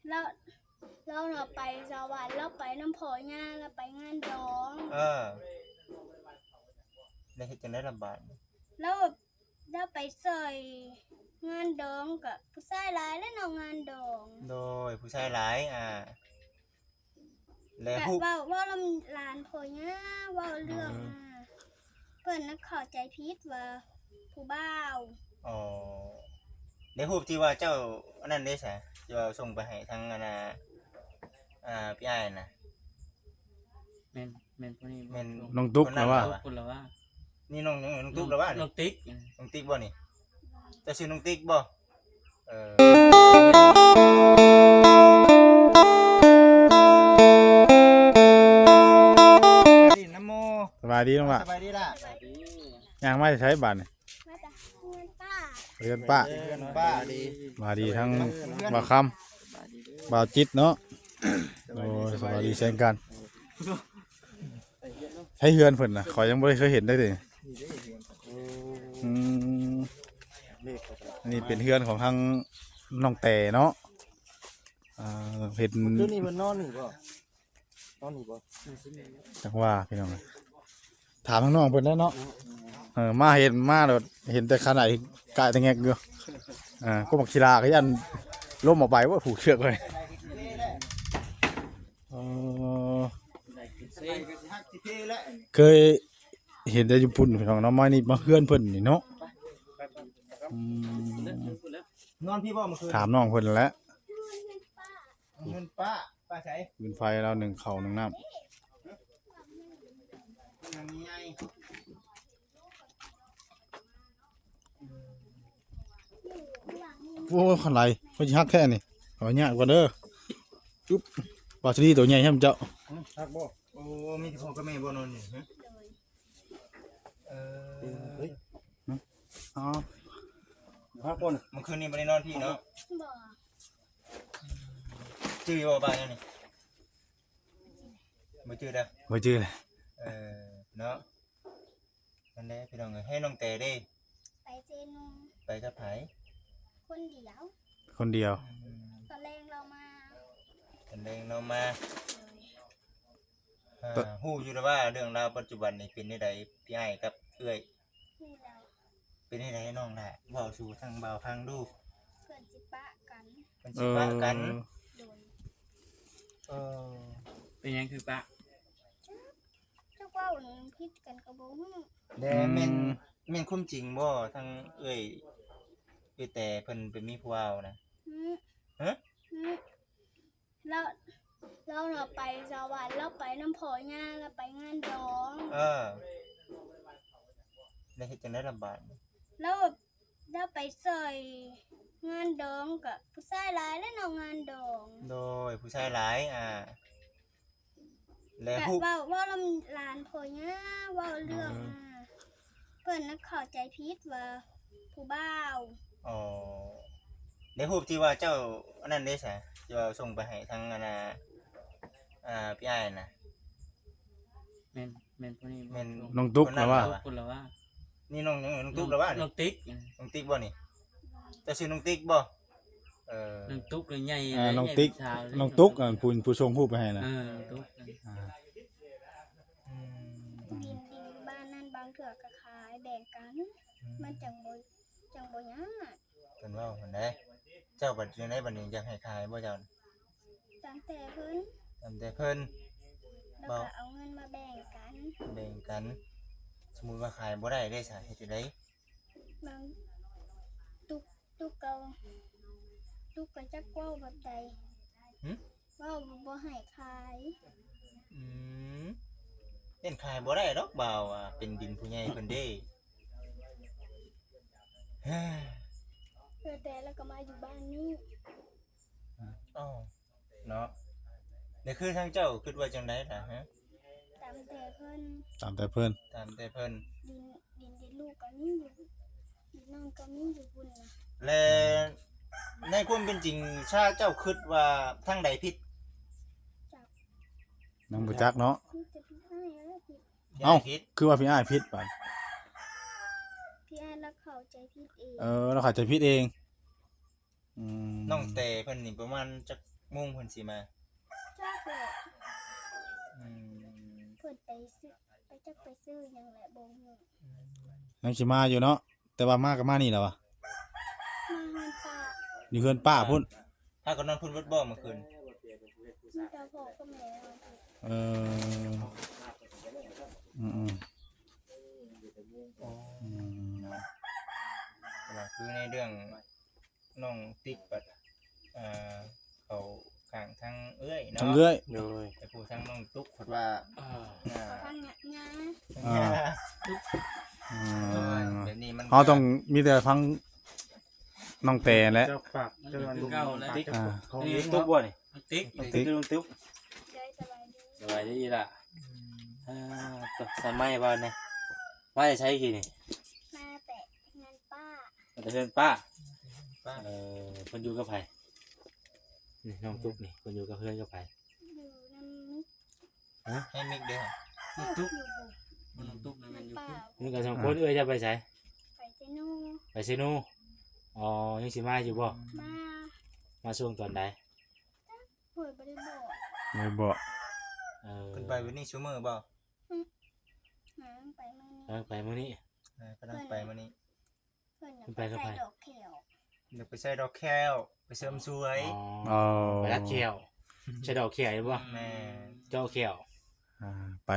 แล้วเราไปสวรรค์เราไปน้ำพอย่าเราไปงานดองได้เฮ็ดจังได๋ลำบากแล้วเราไปใส่งานดองกับผู้ชายหลายและน้องงานดองโดยผู้ชายหลายแล้วฮู้ว่าลำหลานพ่อย่าเว้าเรื่องเพิ่นน่ะเข้าใจผิดว่าผู้บ่าวอ๋อในรูปที่ว่าเจ้าอันนั้นได้ซะที่ว่าส่งไปให้ทางอันน่ะพี่อ้ายน่ะแม่นผู้นี้แม่นน้องตุ๊กนะว่าคุณละว่านี่น้องตุ๊กหรือว่าน้องติ๊กน้องติ๊กบ่นี่เจ้าชื่อน้องติ๊กบ่น้ำโมสบายดีน้องล่ะสบายดีล่ะยังไม่ใช้บัตรนี่มาจากเงินป้าเรียนป้าดี มาดีทั้งบ่าวคำบ่าวจิตเนาะโอ้สบายดีเช่นกันใช้เฮือนเพิ่นน่ะขอยยังบ่ได้เคยเห็นได้เลยนี่เป็นเฮือนของทางน้องแต่เนาะเห็นคืนนี้มันนอนนี่บ่จังว่าพี่น้องถามทางน้องเพิ่นแล้วเนาะมาเห็นมาแล้วเห็นแต่ขนาดกายแต่แงกอยู่ก็บักศิลาก็ยันล้มออกไปว่าผูกเชือกเลยเคยเห็นแต่ญี่ปุ่นพี่น้องเนาะมานี่มาเฮือนเพิ่นนี่เนาะนอนพี่บ่เมื่อคืนถามน้องเพิ่นแล้วเงินป้าใช้ปืนไฟเราหนึ่งเข่าหนึ่งน้ำโอ้ขันไหลเขาจะฮักแค่นี่เอาเนี่ยกว่าเด้อจุ๊บปลาชนิดตัวใหญ่ใช่ไหมเจ้าฮักบ่โอ้มีที่พ่อกับแม่บ่นอนนี่เฮ้ยอ๋อฮักบ่เมื่อคืนนี้บ่ได้นอนพี่เนาะบ่จื้อบ่บ้านนี่บ่จื้อเด้อบ่จื้อเลยเนาะนั่นแหละพี่น้องให้น้องแต่ได้ไปเจนูไปกับไผคนเดียวตอนแรงเรามาฮู้อยู่แล้วว่าเรื่องราวปัจจุบันนี่เป็นจังไดพี่อ้ายกับเอื้อยเป็นจังไดน้องล่ะเว้าสู่ทางบ่าวฟังดูเพิ่นสิปะกันเป็นยังคือปะเจ้าเว้าผิดกันก็บ่ฮู้แต่แม่นความจริงบ่ทางเอื้อยแต่เพิ่นเป็นมีผู้เอานะฮะเราไปสวรรค์เราไปน้ำพอย่าเราไปงานดองได้เฮ็ดจังได๋ลำบากเราไปใส่งานดองกับผู้ชายหลายและน้องงานดองโดยผู้ชายหลายแล้วว่าลำหลานพ่อย่าเว้าเรื่องเพิ่นน่ะเข้าใจผิดว่าผู้บ่าวอ๋อในรูปที่ว่าเจ้าอันนั้นได้ซะที่ว่าส่งไปให้ทางอันน่ะพี่อ้ายน่ะแม่นผู้นี้แม่นน้องตุ๊กนะว่าคุณละว่านี่น้องตุ๊กหรือว่าน้องติ๊กบ่นี่เจ้าชื่อน้องติ๊กบ่น้องตุ๊กใหญ่น้องติ๊กน้องตุ๊กผู้ส่งรูปไปให้น่ะตุ๊กดินบ้านนั้นบางเถื่อก็ขายแบ่งกันมันจังบ่ยากเพิ่นเว้าเพิ่นได้เจ้าบัดอยู่ในบัดนี้อยากให้ขายบ่เจ้าตามแต่เพิ่นแล้วก็เอาเงินมาแบ่งกันสมมุติว่าขายบ่ได้ได้ซะเฮ็ดจังได๋บางตุ๊กก็จักเว้าแบบใดเว้าบ่ให้ขายเล่นขายบ่ได้ดอกบ่าวเป็นดินผู้ใหญ่เพิ่นเด้แต่แล้วก็มาอยู่บ้านนี้เนาะนี่คือทางเจ้าคิดว่าจังได๋ล่ะฮะตามแต่เพิ่นดินลูกก็มีอยู่ดินน้องก็มีอยู่พุ่นน่ะและในความเป็นจริงชาเจ้าคิดว่าทางใดผิดน้องบ่จักเนาะเอ้าคือว่าพี่อ้ายผิดไปพี่อ้ายเราเข้าใจผิดเองเราเข้าใจผิดเองน้องแต่เพิ่นนี่ประมาณจัก มุ่งเพิ่นสิมา จ้าเกิด อืม เพิ่นไปซื้อไปจักไปซื้อหยังแหละบ่ฮู้ ยังสิมาอยู่เนาะแต่ว่ามาก็มานี่แหละวะ มาหอนตา อยู่เฮือนป้าพุ่น ถ้าก็นอนพุ่นเบิดบ่เมื่อคืน มีตาพ่อก็แม่เอาไป เอออืมอืม ว่าคือในเรื่องน้องติ๊กบัดเขาข้างทางเอื้อยเนาะ ทำเรื่อย โดย แต่ผู้ทางน้องตุ๊กเพิ่นว่า เอาทางหยา อืม แบบนี้มัน เขาต้องมีแต่ฟังน้องแต่แหละ เจ้าฝากเจ้าลุง เก่าแล้ว ติ๊ก อ่า เขา นี่ เลี้ยง ตุ๊ ตุ๊ ก ก บ่นี่ติ๊ก ติ๊ก ลุงติ๊ก ได้สบายดี สบายดีล่ะตัวสมัยบ้านนี่ว่าจะใช้กี่นี่ มาแปะงานป้า มันจะเชิญป้า ป้า คนอยู่กับไผนี่น้องตุ๊กนี่คนอยู่กับเพื่อนกับไผ อยู่น้ำมิก ให้มิกเด้อ น้องตุ๊ก อยู่บุ น้องตุ๊กนั่น งา มัน น อยู่ ป้า นี่ก็สองคนจะไปใช้ ไปเจนู ไปเซนูอ๋อยังสิมาอยู่บ่ มา มาช่วงตอนใด เปิดบ่ได้บอก ไม่บอก เพิ่นไปวันนี้ชั่วโมงบ่ หาไปมื้อนี้ ไปมื้อนี้ กำลังไปมื้อนี้ เพิ่นน่ะ ไปกับ ใส่ ไผ ดอกแขว เดี๋ยวไปใส่ดอกแค้วไปเสริมสวย อ๋อไปรัดเขียวใช่ดอกเขียวบ่ แม่ เจ้าเขียว อ่าไป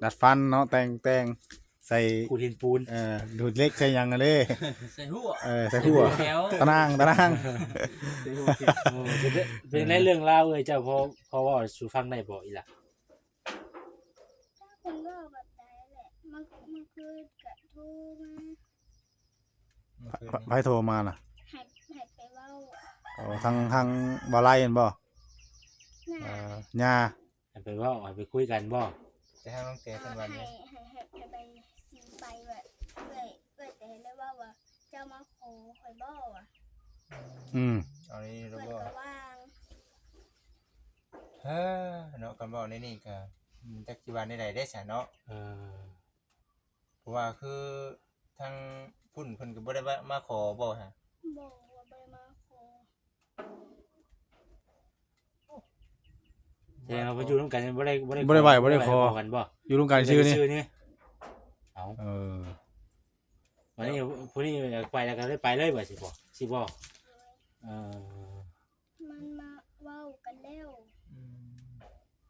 ดัดฟันเนาะแต่งใส่ ขูดหินปูน ดูดเล็กใส่หยังกันเลย ใส่หัว ใส่หัว แถว ตะนาง เป็นในเรื่องราวเอ้ยเจ้าพอว่าสู่ฟังได้บ่อีหล่ะ ถ้าคนว่าแบบใดแหละมันคือกะโทรมา เมื่อคืน ไผ นี้ โทรมาน่ะ ให้ไปเว้า อ๋อทางบ่ไล่เห็นบ่ หน้า ย่า ให้ไปเว้าให้ไปคุยกันบ่ จะให้น้องเต๋เพิ่นว่า ให้ เนี่ย ให้ไปสีไปแบบเอ้ยแต่เลยว่าเจ้ามาขอข่อยบ่อ่ะ อืม เอานี่ เพิ่ เรา น บ่ ก็ว่าง เฮ้อเนาะกันบ่ในนี่ก็จักสิว่าในใดได้ซะเนาะ เออ เพราะว่าคือทางพุ่นเพิ่นก็บ่ได้มาขอบ่ฮะ บอกว่าไปมาขอ แสดงว่าเพิ่นอยู่ร่วมกันบ่ได้ บ่ได้ไหวบ่ได้ขอ กันบ่ อยู่ร่วมกันชื่อนี่ นี่เอา เออ วันนี้ผู้นี้อยากไปแล้วก็ได้ไปเลยบ่สิบ่เออ มันมาเว้ากันแล้ว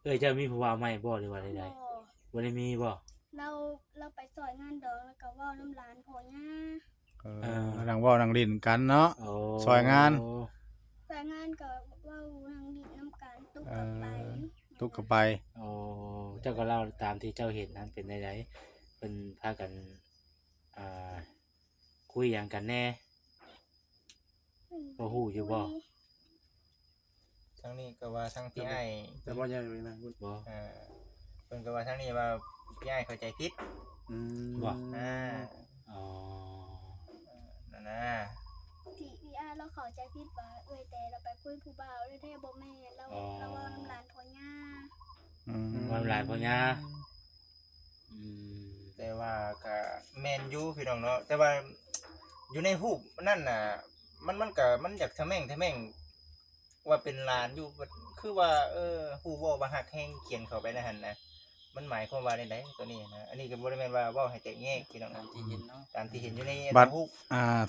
เอ้ยเจ้ามีผู้ว่าใหม่บ่หรือว่าใด บ่ ๆบ่ได้มีบ่ เราไปซอยงานดอกแล้วก็เว้าน้ำร้านพ่อย่า นั่งเว้านั่งลิ้นกันเนาะ โอ้ ซอยงาน ซอยงานก็เว้าทางดินน้ำกันตุ๊กกับไป ตุกก็ไป โอ้เจ้าก็เล่าตามที่เจ้าเห็นนั้นเป็นใดๆเพิ่นพากันอ่าคุยหยังกันแน่ บ่ฮู้อยู่บ่ ทางนี้ก็ว่าทางพี่อ้าย แต่บ่ใหญ่เลยนะ บ่ เพิ่นก็ว่าทางนี้ว่าพี่อ้ายเข้าใจผิด อืม บ่ อ่า อ๋อ นั่นนะ ที่อาเราเข้าใจผิดว่าแต่เราไปคุยผู้บ่าวได้แท้บ่แม่นเราเว้าน้ำร้านพ่อย่า อืม ความหลายพ่อย่าอืม แต่ว่าก็แม่นอยู่พี่น้องเนาะแต่ว่าอยู่ในรูปนั่นน่ะมันก็มันอยากทะแม่งว่าเป็นหลานอยู่คือว่าฮู้เว้าบ่ฮักแฮงเขียนเข้าไปในหั่นนะมันหมายความว่าใดๆตัวนี้นะอันนี้ก็บ่ได้แม่นว่าเว้าให้แตกแยกพี่น้อง ตามที่เห็นเนาะ ตามที่เห็นอยู่ใน บัด รูป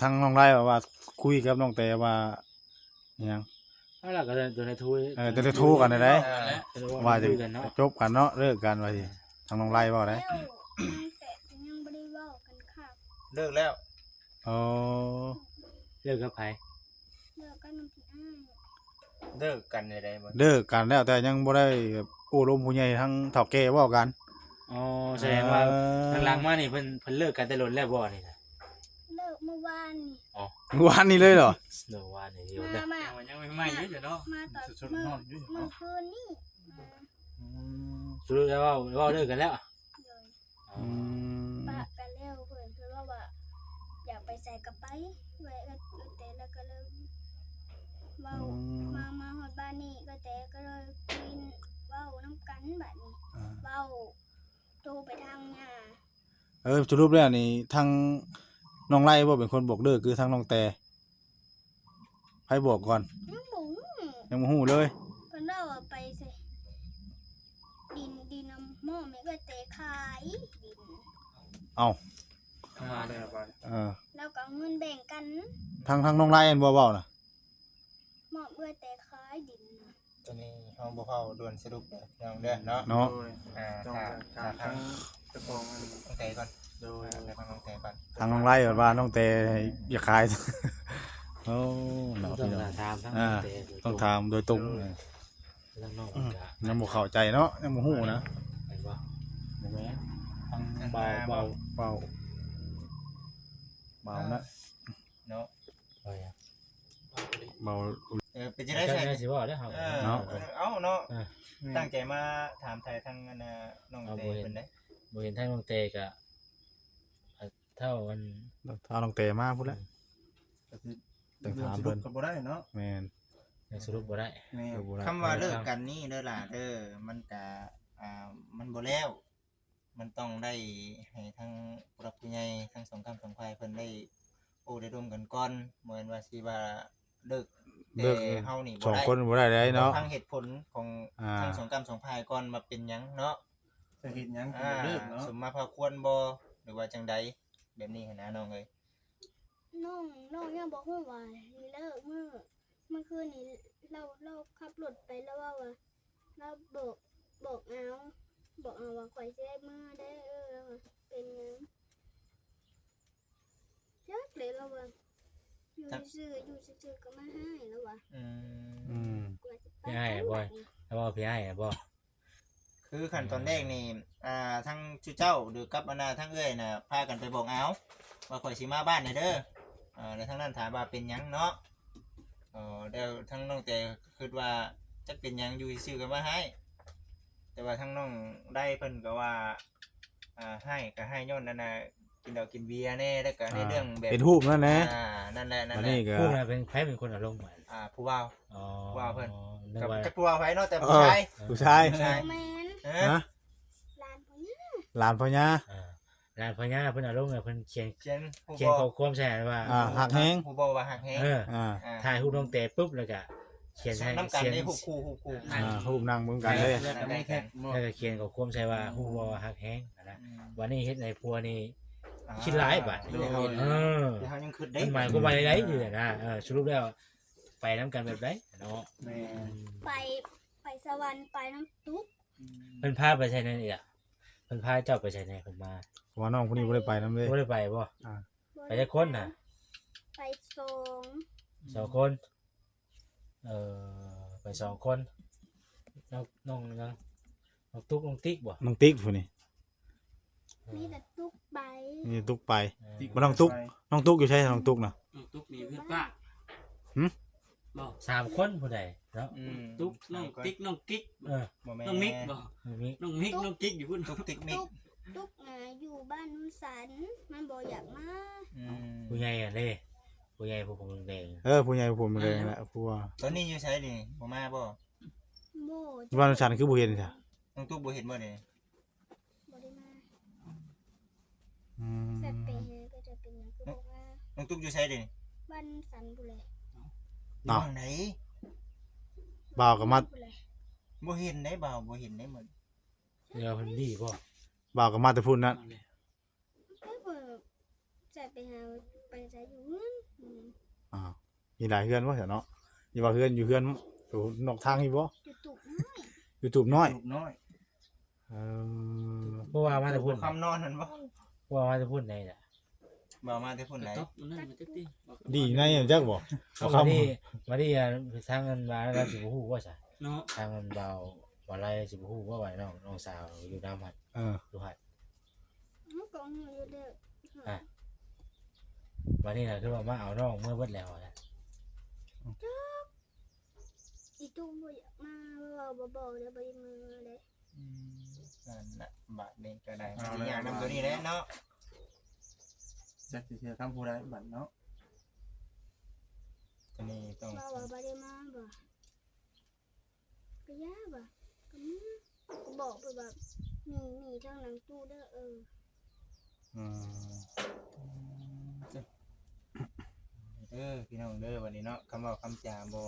ทางน้องไล่ว่าคุยกับน้องแต่ว่าอิหยัง เอาล่ะก็โดนในทู จะได้ทูกันได้ ว่าจะ คุยกันเนาะ จบกันเนาะเลิกกันว่าสิทางน้องไล่ว่าได้ แล้วแต่ยังบ่ได้เว้ากันค่ะ เลิกแล้ว อ๋อ เลิกกับไผ เลิกกันน้ำพี่อ้าย เลิกกันใดๆบ่ เลิกกันแล้วแต่ยังบ่ได้โอ้ลมผู้ใหญ่ทั้งเฒ่าแก่เว้ากัน อ๋อแสดงว่าทางหลังมานี่เพิ่นเลิกกันแต่ล้นแล้วบ่นี่นะ เลิกเมื่อวานนี่ วันนี้เลยเหรอ เดี๋ยวว่านี่เดี๋ยว มา ยังไม่ใหม่อยู่เนาะ มาตอนเมื่อคืนนี่มา สรุปแล้วว่าเลิกกันแล้ว เลย อ๋อ ปะกันแล้วเพื่อนว่าอยากไปใส่กระไปไว้แล้วแต่แล้วก็เลยเว้ามาฮอดบ้านนี่ก็แต่ก็เลยกินเว้าน้ำกันบัดนี้เว้าโทรไปทางย่า สรุปแล้วนี่ทางน้องไล่บ่เป็นคนบอกเลิกคือทางน้องแต่ไผบอกก่อน น้ำบุ๋ง ยังบ่ฮู้เลย เพิ่นเราว่าไปใส่ดินน้ำหม้อแม่ก็แต่ขายดิน เอ้า มาแล้วบัด แล้วก็เอาเงินแบ่งกัน ทางน้องไล่อันบ่เว้าน่ะ หม้อเพื่อแต่ขายดินน่ะ ตอนนี้เฮาบ่เข้าด่วนสรุปเด้อพี่น้องเด้อเนาะ เนาะ โดย ต้อง ถ้า การ ทา ทั้ ง งเจ้าของอัน น้องเตก่อน โดย ไปฟังน้องเตก่อน ทางน้องไล่ว่าน้องเตอย่าขาย โอ้เนาะ ต้อ พี่ ง น้อง ถามทั้ง อ่า เตะ ต้องถามโดยตรง ทั้งน้อง อืม กะ ยังบ่เข้าใจเนาะยังบ่ฮู้นะ เห็นบ่ บ่แม่นทาง เบาเบา เบาเบานะ เนาะ ไปอ่ะ เบา เป็นจังได๋ ได้ ใช่ ได้สิว่าได้เฮา เนาะ เอ้าเนาะ อ่า ตั้งใจมาถามไทยทั้งอันน่ะน้องเตเพิ่นได้ บ่เห็นทางน้องเตกะเท่ามัน ถ้าน้องเตมาพุ่นละ ก็คือ ต้องถามเพิ่น ก็บ่ได้เนาะ แม่น ยังสรุปบ่ได้ แม่ เดี๋ยวบ่ได้ คำว่าเลิกกันนี่เด้อล่ะเด้อมันก็มันบ่แล้ว มันต้องได้ให้ทั้งผู้รับผู้ใหญ่ทั้งสองคำสองฝ่ายเพิ่นได้โอ้ได้ร่วมกันก่อนบ่แม่นว่าสิว่าเลิก เลิก แต่เฮานี่ ส บ่ อง ได้ คนบ่ได้เลยเนาะ ทางเหตุผลของ อ่า ทั้งสองกรรมสองฝ่ายก่อนมาเป็นหยังเนาะ จะเฮ็ดหยังก็ อ่า บ่เลิกเนาะ สมมาพาควรบ่หรือว่าจังใดแบบนี้หันนะน้องเอ้ย น้องยังบอกว่าสิเลิกเมื่อคืนนี้เราขับรถไปแล้วว่าเราบอกเอาว่าข่อยสิได้มื้อได้แล้วว่าเป็นหยังจักเลยแล้วว่าอยู่ซื่อๆก็มาให้แล้วว่า อืม อืม กว่าสิไป พี่ให้บ่แล้วว่าพี่ให้บ่ คือขั้นตอนแรกนี่ทั้งชูเจ้าหรือกับอนาทั้งเอ้ยน่ะพากันไปบอกเอาว่าข่อยสิมาบ้านน่ะเด้อแล้วทั้งนั้นถามว่าเป็นหยังเนาะแล้วทั้งน้องแต่คิดว่าจักเป็นหยังอยู่ซื่อๆก็มาให้ แต่ว่าทั้งน้องได้เพิ่นก็ว่าให้ก็ให้ย้อนนั่นน่ะกินเหล้ากินเบียร์แน่แล้วก็ในเรื่องแบบ เป็นรูปนั่นแหละ นั่นแหละนั่น วัน แหละ นี้ก็ ผู้นั้นเป็นใครเป็นคนอารมณ์เหมือน ผู้ว่าว อ๋อ ว่าเพิ่น นึก กับ ว่า จักผู้ว่าวไผเนาะแต่ผู้ชาย ผู้ชาย ผู้ชาย แม่น ฮะ ลานพ่อเนี่ย หลานพ่อย่า ร้านพญาเพิ่นอารมณ์เนี่ยเพิ่นเขียน เขียนผู้ เขียน บ่ ข้อความใส่ว่า หักแฮง ผู้บ่ว่าหักแฮง เออ อ่า ถ่ายรูปน้องเตปุ๊บแล้วก็เขียนให้ น้ำกัน เขียน ได้ฮู้คู่ รูปนั่งเบิ่งกันเลย แล้วก็ไม่แค่บ่ แล้วก็เขียนข้อความใส่ว่าฮู้บ่ฮักแฮงนะ อืม วันนี้เฮ็ดในพัวนี่ คิดร้ายบัด เดี๋ยวเฮา เออ เดี๋ยวเฮายังคิดได้ มันหมายความว่าไดอยู่นะสรุปแล้วไปนํกันแบบใดเนาะ แม่ ไปสวรรค์ไปน้ำตุ๊ก เพิ่นพาไปใช้นั่นอีกอ่ะเพิ่นพาเจ้าไปใช้ไหนเพิ่นมา เพราะว่าน้องคนนี้บ่ได้ไปนำเลย บ่ได้ไปบ่ไปจักคนน่ะ ไปสอง สองคนไปสองคนน้องตุ๊กน้องติ๊กบ่ น้องติ๊กผู้นี้ มีแต่ตุ๊กใบ นี่ตุ๊กไป บ่ต้องตุ๊ก น้องตุ๊กอยู่ใช่น้องตุ๊กน่ะ ตุ๊กนี่เพื่อนป้า หึ บอก สามคนผู้ใดเนาะ อืม ตุ๊กน้องติ๊กน้องกิ๊ก เออ บ่แม่ น้องมิกบอก มี น้องมิกน้องกิ๊กอยู่พุ่น ตุ๊กติ๊กมิก ตุ๊กอยู่บ้านนุ่นสันมันบ่อยากมา อืม ผู้ใหญ่อ่ะเด้ผู้ใหญ่ผู้ผมแดง ผู้ใหญ่ผมเลยแหละผู้ว่า ตอนนี้อยู่ไสนี่บ่มาบ่ โบ ที่บ้านฉันคือบ่เห็นจ้ะ น้องตุ๊กบ่เห็นบ่นี่ บ่ได้มา อืม แต่ไปหาก็จะเป็นอย่างคือบอกว่า น้องตุ๊กอยู่ไสดิ บ้านสันบุเลย อยู่ทางไหน บ่าวก็มา บุเลย บ่เห็นได้บ่าวบ่เห็นได้หมด เดี๋ยวเพิ่นดีบ่ บ่าวก็มาแต่พุ่นนั่น ก็เปิดจะไปหาไปจะอยู่เงิน อ้าวมีหลายเฮือนบ่เสียเนาะอย่าว่าเฮือนอยู่เฮือนอยู่นอกทางอีบ่ อยู่ตุกน้อย อยู่ตูบน้อย ลูกน้อย เออ เพราะว่ามาแต่พุ่น คำนอนนั่นบ่ เพราะว่ามาแต่พุ่นได้ล่ะ บ่าวมาแต่พุ่นไหน ต๊อกมันนั่นมันติ๊กติ๊กบอก ดีในจักบ่ เขามานี่ทางกันมาแล้วสิบ่ฮู้ว่าซะ เนาะ ทางมันเบาบ่ไรสิบ่ฮู้ว่าไหวน้องสาวอยู่น้ำหัด เออ อยู่หัด มันก็อยู่เด้อ วันนี้น่ะคือว่ามาเอาน้องเมื่อเบิดแล้วนะ อีตุ้มบ่อยากมาบ่บอกเลยบ่ได้มือเลย นั่นน่ะบาทนี้ก็ได้มันสิอย่างนำตัวนี้แหละเนาะ จักสิเสียทำผู้ใดบัดเนาะ ตัวนี้ต้อง บ่ได้มาบ่ก็ยาบ่ก็มาก็บอกไปแบบมีทางหลังตู้เด้ออืม พี่น้องเด้อวันนี้เนาะคำเว่าคำจาบ่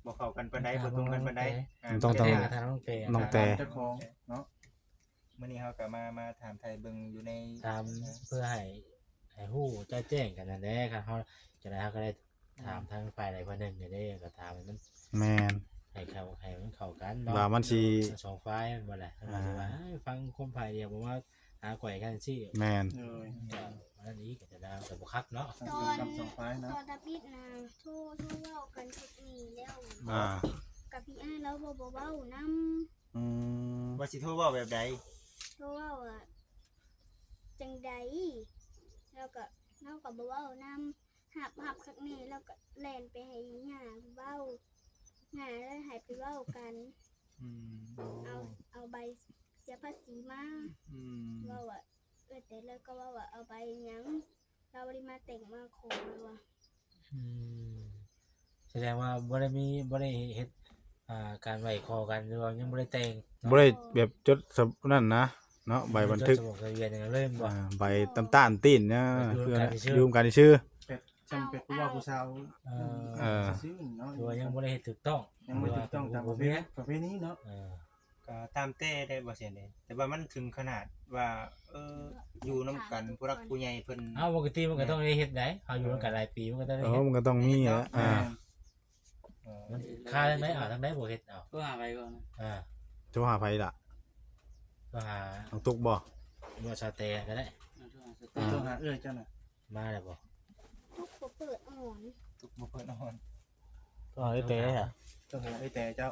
บ่เข้ากันปานใดบ่ตรงกันปานใด ต้อง แต่ทางน้องเต น้องแต่ เจ้าของเนาะ มื้อนี้เฮาก็มาถามไทยเบิ่งอยู่ใน ถามเพื่อให้ฮู้แจ้งกันนั่นแหละครับเฮาจะได้เฮาก็ได้ถามทางฝ่ายใดฝ่ายหนึ่งได้ก็ถามให้มัน แม่น ให้มันเข้ากันเนาะ ว่ามันสิ สองฝ่ายมันบ่แหละมันสิว่าฟังคนฝ่ายเดียวบ่ว่าหาก่อยกันสิ แม่น เลย ก็อันนี้ก็จะได้ก็บ่คักเนาะ ทั้งสองกับสองฝ่าย ต เนาะ อนตะปิดนะโทรเว้ากันทุกนี้แล้ว อ่า กับพี่อ้ายแล้วบ่เว้านำ อืม ว่าสิโทรเว้าแบบใด โทรเว้าจังใดแล้วก็เราก็บ่เว้านำหับคักแน่แล้วก็แล่นไปให้ย่าเว้าย่าแล้วให้ไปเว้ากัน อืม เอาใบเสียภาษีมา อืม ว่าแต่แล้วก็ว่าเอาใบหยังเราบ่ได้มาแต่งมาขอเลยว่า อืมแสดงว่าบ่ได้เฮ็ดการไหวคอกันหรือว่ายังบ่ได้แต่ง บ่ได้แบบจดสำนั่นนะเนาะใบบันทึก สมุดทะเบียนอย่างนั้นเลยบ่ ใบน้ำตาลตีนเนี่ย ไปดู เพื่อ การชื่อ ยืมกันชื่อ เป็ดจำเป็ดผู้ว่าผู้สาว เออ ซื่อเนาะ หรือว่ายังบ่ได้เฮ็ดถูกต้อง ยังไม่ถูกต้องตามประเพณีเนาะ เออ ก็ตามเต้ได้บ่เสียเด้แต่ว่ามันถึงขนาดว่าอยู่นํกันผู้รักผู้ใหญ่เพิ่น เอาปกติมันก็ต้องได้เฮ็ดได้เอาอยู่กันหลายปีมันก็ต้องได้ เอ เฮ็ อ ด มันก็ต้องมีแหละอ่า มันค่าทางไหนทางไหนบ่เฮ็ดเอา ก็หาไปก่อนนะ อ่า โทรหาไผล่ะ ก็หา น้องตุกบ่ บ่สเตย์ก็ได้ ต้องหาเจ้าน่ะ มาได้บ่ ทุกบ่เปิดอ่อน ทุกบ่เพิ่นนอน ก็หาได้เตย์อ่ะ ต้องหาแต่เจ้า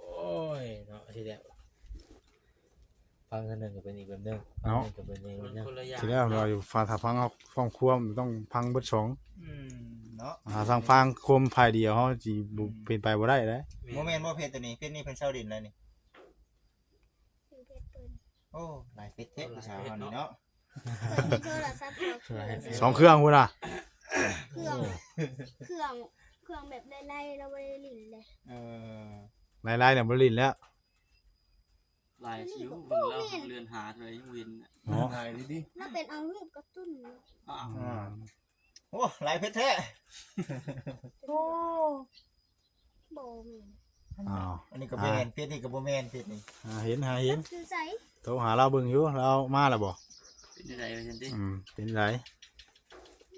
โอ้ยเนาะทีเดียวฟังกันหนึงก็เป็นอีกแบบนึงก็เป็นอีกแบบนึง คนละอย่าง ทีแรกเราอยู่ฟังถ้าฟังเอาฟังความต้องฟังเบิดสอง เนาะ ทางฟังความภายเดียวเฮาสิบ่เป็นไปบ่ได้เด้ บ่แม่นบ่เพชรตัวนี้เพชรนี่เพิ่นเซาดินแล้วนี่ คือเพชรเปิ้น โอ้หลายเพชรเทพผู้สาวเฮานี่เนาะ เพิ่นมีโทรศัพท์เอา สองเครื่องพุ่นน่ะ เครื่องแบบไล่ๆเราบ่ได้ลิ้นเลย เออ หลายๆเนี่ยบ่ลิ้นแล้ว ลายชิวเบิ่งแล้วเรือนหาเท่าไหร่ยังเว้น เนาะ หายดิ แล้วเป็นเอารูปกระตุ้น อ้าว โอ้หลายเพชรแท้ โอ้บ่มี อ้าว อันนี้ก็บ่แม่นเพชรนี่ก็บ่แม่นเพชรนี่ เห็นหาเห็น คือไส โทรหาเราเบิ่งอยู่เรามาแล้วบ่ เป็นยังไงวะฉันติ เป็นไร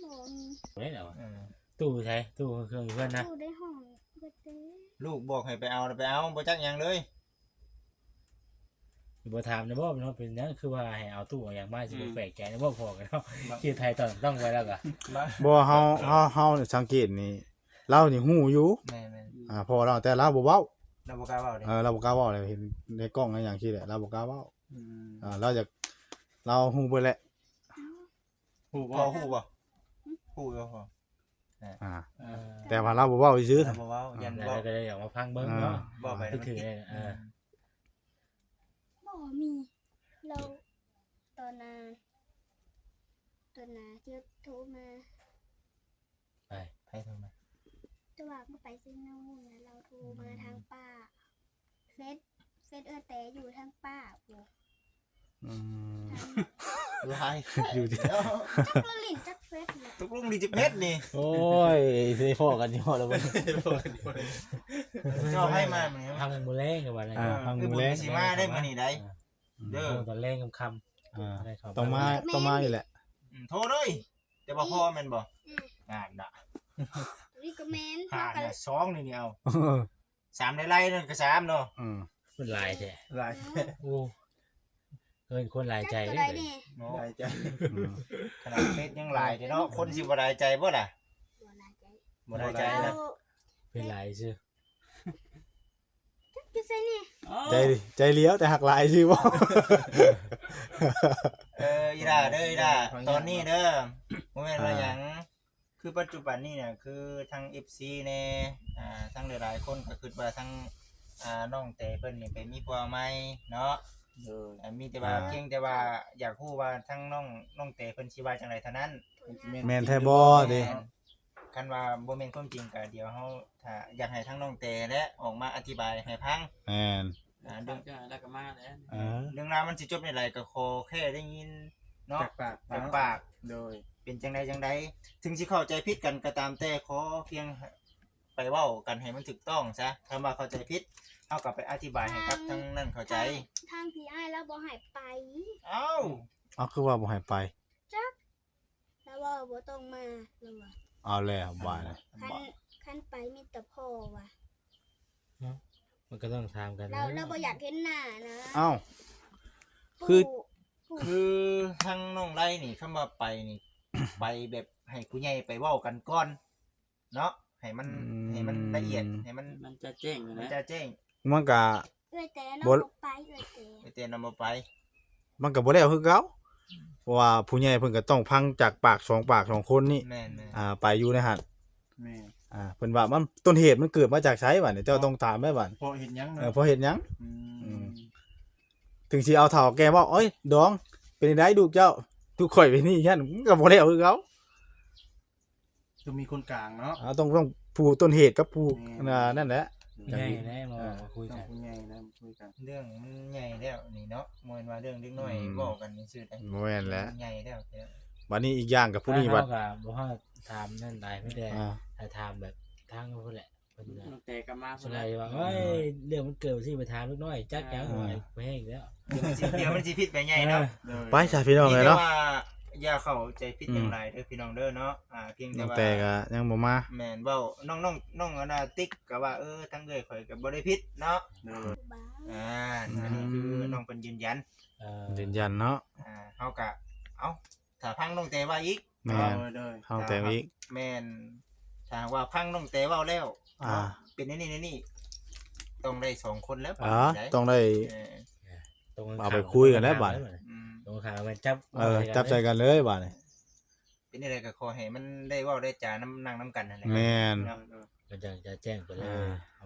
บ่มี ได้แล้วอะตู้ใช้ตู้เครื่องอยู่เพิ่นนะ อยู่ในห้องเบิดเด้ ลูกบอกให้ไปเอาไปเอาบ่จักหยังเลย บ่ถามนะบ่เนาะเป็นหยังคือว่าให้เอาตู้เอาหยังมาสิบ่แปลกใจนะบ่พอกันเนาะที่ไทยต้องไว้แล้วก็ บ่เฮาสังเกตนี่เรานี่ฮู้อยู่ แม่น พอเราแต่เราบ่เว้า ๆเราบ่กล้าเว้าเด้ เราบ่กล้าเว้าเลยเห็นในกล้องอะไรอย่างที่แหละเราบ่กล้าเว้าเราจะเราฮู้ไปแหละ ผู้ พ ว่า อฮู้บ่ฮู้บ่พอ แต่ว่าเราบ่เว้าซื่อ เราบ่เว้ายัน แล้ว บ่ ก็เลยอยากมาฟังเบิ่งเนาะ บ่ไป ที่ถือเนี่ย บ่มีเราตอนน่ะที่โทรมา ไปโทรมา จะว่าก็ไปซื้อนู่นแล้วเราโทรมาทางป้าเฟซแต่อยู่ทางป้าโอ้ ลาย อยู่ที่ จักละลิ้นจักเฟซเนี่ย ตกลงดีจิเพชรนี่ โอ้ยสิพอกันอยู่แล้วบ่ เจ้าให้มามื้อนี้ ทางมื้อแรงกับว่าอะไร ทาง คือ มื้ บุ อ ญ แลง สิมาได้มื้อนี้ได้ เด้อ ตอนแรงค่ำ ต้องมานี่แหละ โทรเลยแต่บ่พอแม่นบ่งานน่ะ นี่ก็แม่น หา เฮากัน น่ะ2นี่เอา3ได้ไล่นั่นก็3เนาะ เป็นลายแท้ หลาย โอ้เกินคนหลายใจ จัก เล ตัวใด ย นี่ เนาะ หลายใจ ขนาดเพชรยังหลายเนาะคนสิบ่ได้ใจบ่ล่ะ ตัวหลายใจ บ่ได้ใจ เรา นะ เป็นลายซื่อ จักอยู่ไสนี่ ใจเลี้ยวแต่หักหลายซื่อบ่ อีด่าเด้ออีด่าตอนนี้เด้อบ่แม่นว่าหยังคือปัจจุบันนี้เนี่ยคือทาง FC แน่ทั้งหลายๆคนก็คิดว่าทั้งน้องเตเพิ่นนี่ไปมีผัวใหม่เนาะมีแต่ว่าเพียงแต่ว่าอยากฮู้ว่าทั้งน้องเตเพิ่นสิว่าจังไดเท่านั้น แม่นแท้บ่เด้ คันว่าบ่แม่นความจริงก็เดี๋ยวเฮาถ้าอยากให้ทั้งน้องเตและออกมาอธิบายให้ฟัง แม่น เรื่อง แล้วก็มาแล้ว เรื่องราวมันสิจบในไรก็ขอแค่ได้ยิน เนาะ จากปาก จากปาก โดย เป็นจังใดถึงสิเข้าใจผิดกันก็ตามแต่ขอเพียงไปเว้ากันให้มันถูกต้องซะถ้าว่าเข้าใจผิดเฮาก็ไปอธิบายให้กับทั้งนั้นเข้าใจ ทางพี่อ้ายแล้วบ่ให้ไป เอ้า เอาคือว่าบ่ให้ไป แล้วว่าบ่ต้องมาแล้วว่า เอาแล้วบ่ายนะ คันไปมีแต่พ่อว่ะ มันก็ต้องถามกัน เราบ่อยากเห็นหน้านะ เอ้า คือ คือทางน้องไร่นี่คำว่าไปนี่ ไปแบบให้ผู้ใหญ่ไปเว้ากันก่อนเนาะให้มันละเอียดให้มัน มันจะแจ้งอยู่ มัน นะ จะแจ้ง มันก็ เอ้ยแต่น้อง บ่ บ่ไปเอ้ยแต่ ไปเตือนนำมาไป มันก็บ่แล้วคือเก่าเพราะว่าผู้ใหญ่เพิ่นก็ต้องฟังจากปากสองปากสองคนนี่ แม่น ไปอยู่ในหัด แม่ เพิ่นว่ามันต้นเหตุมันเกิดมาจากไสบัดนี้เจ้าต้องถามแม่บัด พอเห็นยัง เพราะเฮ็ดหยัง อืม ถึงสิเอาเฒ่าแกว่าโอ้ยดองเป็นไดลูกเจ้าทุกข่อยไปนี่ยันมันก็บ่แล้วคือเก่า คือมีคนกลางเนาะ ต้องผู้ต้นเหตุกับผู้นั่นแหละ ใหญ่แน่มาคุย ต้อ กั ง น คุยใหญ่นะคุยกัน เรื่องมันใหญ่แล้วนี่เนาะมวยว่าเรื่องเล็กน้อยเว้ากันนี่ซื่อได้ บ่แม่นแล้ว ใหญ่แล้ว บัดนี้อีกอย่างกับผู้นี้บัด เฮาก็บ่ฮู้ถามนั่นได้ไม่ได้ อ่า ถ้าถามแบบทางเพิ่นแหละเพิ่นน่ะ ตั้งแต่กลับมา ส่วนใหญ่ว่าเอ้ยเรื่องมันเกิดสิไปถามลูกน้อยจักหยังไปให้อีกแล้ว เดี๋ยวมันสิผิดไปใหญ่เนาะ โดย ไปจ้ะพี่น้องเลยเนาะ แต่ว่าอย่าเข้าใจผิดอย่างไรเด้อพี่น้องเด้อเนาะเพียงแต่ น้อง ว่า แต่ก็ยังบ่มา แม่นเว้าน้องอนาติ๊กก็ว่าทั้งเอ้ยข่อยก็บ่ได้ผิดเนาะ โดย บ้า อันนี้คือน้องเพิ่นยืนยัน ยืนยันเนาะ เฮาก็เอ้าถ้าพังน้องแต่ว่าอีก แม่น โดย เฮาแต่อีก แม่นถ้าว่าพังน้องแต่เว้าแล้ว อ่า เป็นนี่ต้องได้สองคนแล้ว ต้องได้ เออ เอาไปคุยกันแล้วบัด อืม ตรงข้างมันจับ จับใจกันเลยบัดนี้ เป็นอะไรก็ขอให้มันได้เว้าได้จานั่งน้ำกันนั่นแหละ แม่น เนาะ มันจะแจ้งไปเลย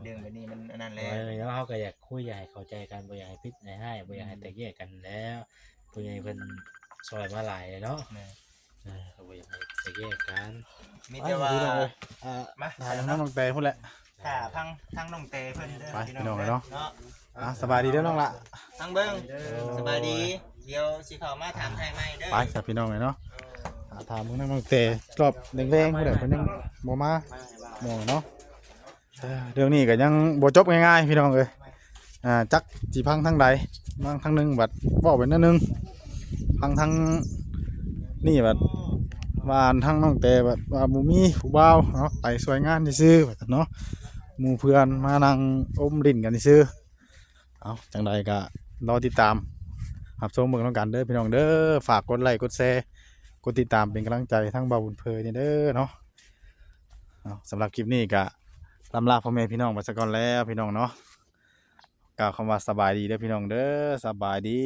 เรื่องแบบนี้มันอันนั้นแหละ แล้วเขาก็อยากคุยอยากให้เข้าใจกันบ่อยากให้พิษให้บ่อยากให้แตกแยกกันแล้วผู้ใหญ่เพิ่นซอยมาหลายเนาะ แม่ เขาบ่อยากให้แตกแยกกัน มีแต่ว่า มา ถ่ายน้องแต่พุ่นแหละ ถ้าพังทั้งน้องเตเพิ่นเด้อ ไป พี่ พี่น้อง เด้ เนาะ เนาะ สบายดีเด้อน้องละ ทั้งเบิ่งสบายดี เดี๋ยวสิเข้ามาถามไทยใหม่เด้อ ไปจ้ะพี่น้องเลยเนาะถามมึงน้องแต่รอบแดงๆพุ่นแหละเพิ่นยังบ่มาหมองเนาะเรื่องนี้ก็ยังบ่จบง่ายๆพี่น้องเอ้ยจักสิพังทางใดบางทางนึงบัดเว้าไปนั่นนึงพังทางนี่บัดว่าทางน้องแต่บัดว่าบ่มีผู้บ่าวเนาะไปช่วยงานซื่อๆบัดเนาะหมู่เพื่อนมานั่งอมลิ้นกันซื่อเอาจังใดก็รอติดตามรับชมเบิ่งนำกันเด้อพี่น้องเด้อฝากกดไลค์กดแชร์กดติดตามเป็นกำลังใจทั้งเบาบุญเพยนี่เด้อเนาะเอาสำหรับคลิปนี้ก็ลำลาพ่อแม่พี่น้องไปซะก่อนแล้วพี่น้องเนาะกล่าวคำว่าสบายดีเด้อพี่น้องเด้อสบายดี